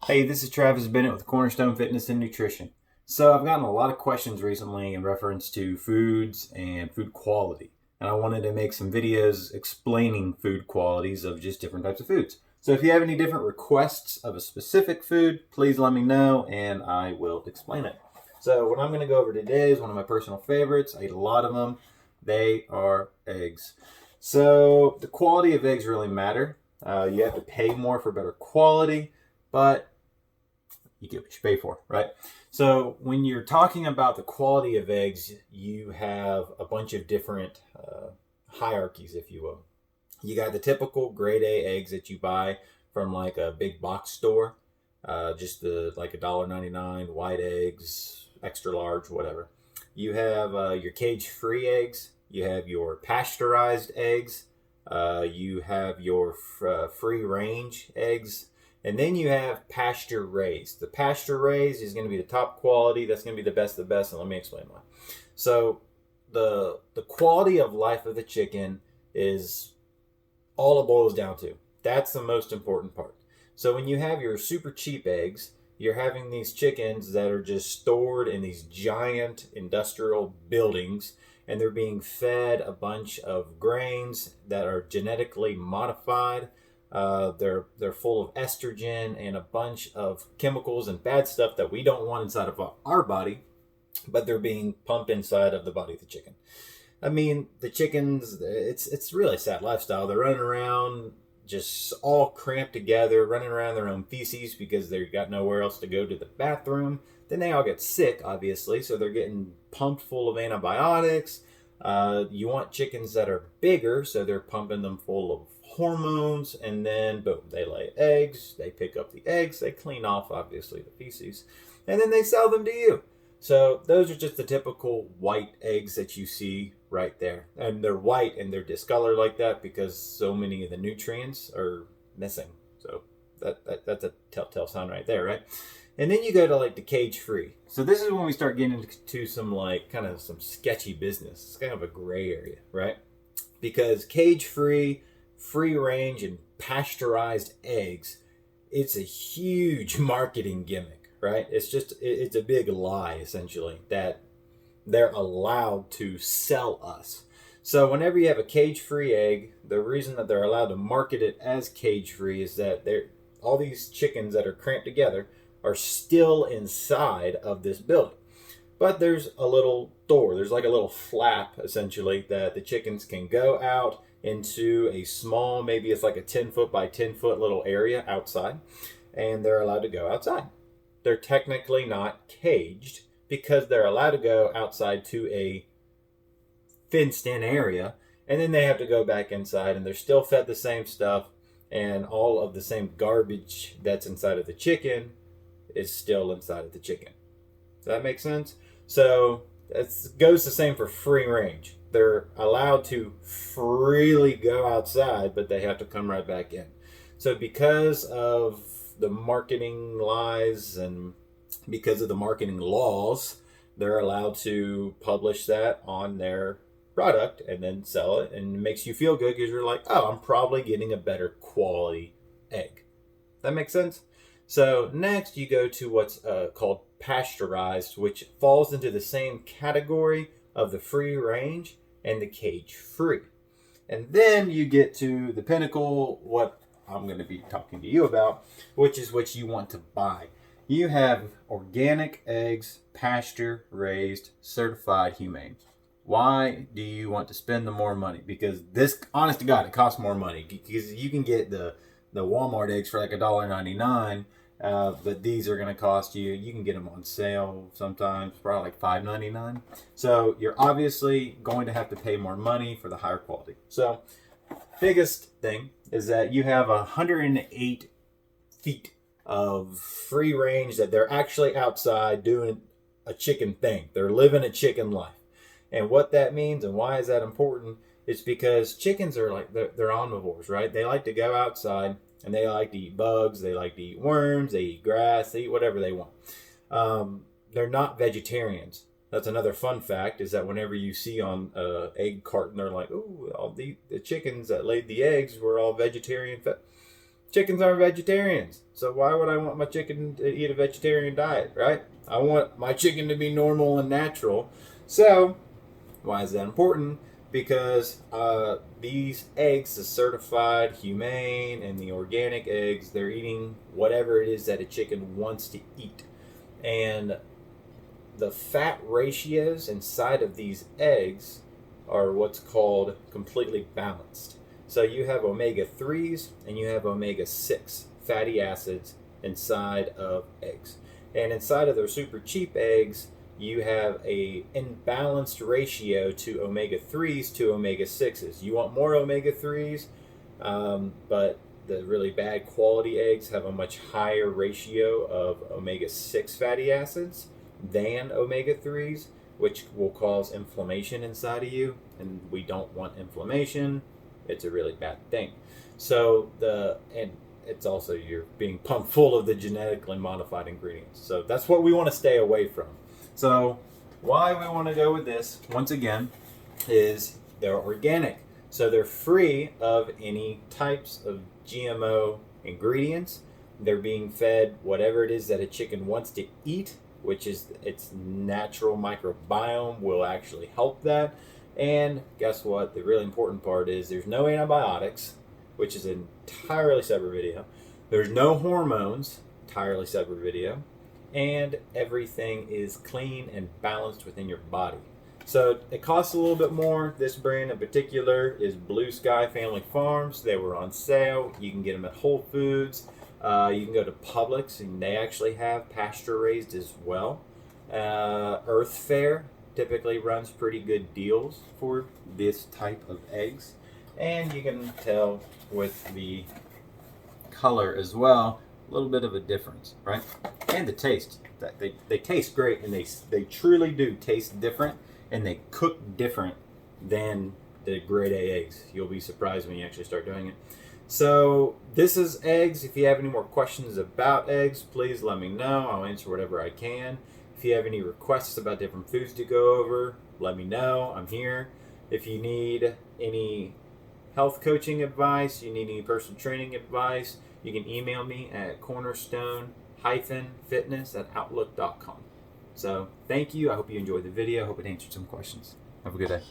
Hey, this is Travis Bennett with Cornerstone Fitness and Nutrition. So, I've gotten a lot of questions recently in reference to foods and food quality, and I wanted to make some videos explaining food qualities of just different types of foods. So, if you have any different requests of a specific food, please let me know and I will explain it. So, what I'm going to go over today is one of my personal favorites. I eat a lot of them. They are eggs. So, the quality of eggs really matter. You have to pay more for better quality, but you get what you pay for, right? So when you're talking about the quality of eggs, you have a bunch of different hierarchies, if you will. You got the typical grade A eggs that you buy from like a big box store, just the like $1.99 white eggs, extra large, whatever. You have your cage-free eggs. You have your pasteurized eggs. You have your free-range eggs. And then you have pasture raised. The pasture raised is going to be the top quality. That's going to be the best of the best. And let me explain why. So the quality of life of the chicken is all it boils down to. That's the most important part. So when you have your super cheap eggs, you're having these chickens that are just stored in these giant industrial buildings, and they're being fed a bunch of grains that are genetically modified. They're full of estrogen and a bunch of chemicals and bad stuff that we don't want inside of our body, but they're being pumped inside of the body of the chicken. I mean, the chickens, it's really a sad lifestyle. They're running around just all cramped together, running around their own feces because they've got nowhere else to go to the bathroom. Then they all get sick, obviously, so they're getting pumped full of antibiotics. You want chickens that are bigger, so they're pumping them full of hormones, and then boom, they lay eggs. They pick up the eggs, they clean off, obviously, the feces, and then they sell them to you. So those are just the typical white eggs that you see right there. And they're white and they're discolored like that because so many of the nutrients are missing. So that's a telltale sign right there, right? And then you go to like the cage free. So this is when we start getting into some like kind of some sketchy business. It's kind of a gray area, right? Because cage free, free range, and pasteurized eggs, it's a huge marketing gimmick, right? It's a big lie essentially that they're allowed to sell us. So whenever you have a cage-free egg, the reason that they're allowed to market it as cage-free is that they're all these chickens that are cramped together are still inside of this building. But there's a little door, there's like a little flap essentially that the chickens can go out into a small, maybe it's like a 10 foot by 10 foot little area outside, and they're allowed to go outside. They're technically not caged because they're allowed to go outside to a fenced in area, and then they have to go back inside, and they're still fed the same stuff, and all of the same garbage that's inside of the chicken is still inside of the chicken. Does that make sense? So it goes the same for free range. They're allowed to freely go outside, but they have to come right back in. So because of the marketing lies and because of the marketing laws, they're allowed to publish that on their product and then sell it, and it makes you feel good because you're like, oh, I'm probably getting a better quality egg. That makes sense? So next you go to what's called pasteurized, which falls into the same category of the free range and the cage free. And then you get to the pinnacle, what I'm going to be talking to you about, which is what you want to buy. You have organic eggs, pasture raised, certified humane. Why do you want to spend the more money? Because this, honest to God, it costs more money. Because you can get the Walmart eggs for like $1.99, but these are going to cost you. You can get them on sale sometimes, probably like $5.99. So you're obviously going to have to pay more money for the higher quality. So biggest thing is that you have 108 feet of free range that they're actually outside doing a chicken thing. They're living a chicken life. And what that means and why is that important is because chickens are like, they're omnivores, right? They like to go outside and they like to eat bugs. They like to eat worms. They eat grass. They eat whatever they want. They're not vegetarians. That's another fun fact is that whenever you see on an egg carton, they're like, oh, all the chickens that laid the eggs were all vegetarian. Chickens aren't vegetarians, so why would I want my chicken to eat a vegetarian diet, right? I want my chicken to be normal and natural. So why is that important? Because these eggs, the certified, humane, and the organic eggs, they're eating whatever it is that a chicken wants to eat. And the fat ratios inside of these eggs are what's called completely balanced. So you have omega-3s and you have omega-6 fatty acids inside of eggs. And inside of those super cheap eggs, you have a imbalanced ratio to omega-3s to omega-6s. You want more omega-3s, but the really bad quality eggs have a much higher ratio of omega-6 fatty acids than omega-3s, which will cause inflammation inside of you, and we don't want inflammation. It's a really bad thing. So and it's also, you're being pumped full of the genetically modified ingredients. So that's what we want to stay away from. So why we want to go with this, once again, is they're organic. So they're free of any types of GMO ingredients. They're being fed whatever it is that a chicken wants to eat, which is its natural microbiome will actually help that. And guess what? The really important part is there's no antibiotics, which is an entirely separate video. There's no hormones, entirely separate video. And everything is clean and balanced within your body. So it costs a little bit more. This brand in particular is Blue Sky Family Farms. They were on sale. You can get them at Whole Foods. You can go to Publix, and they actually have pasture-raised as well. Earth Fare typically runs pretty good deals for this type of eggs. And you can tell with the color as well, a little bit of a difference, right? And the taste. They taste great, and they truly do taste different, and they cook different than the grade A eggs. You'll be surprised when you actually start doing it. So this is eggs. If you have any more questions about eggs, please let me know. I'll answer whatever I can. If you have any requests about different foods to go over, let me know. I'm here. If you need any health coaching advice, you need any personal training advice, you can email me at cornerstone-fitness@outlook.com. So thank you. I hope you enjoyed the video. I hope it answered some questions. Have a good day.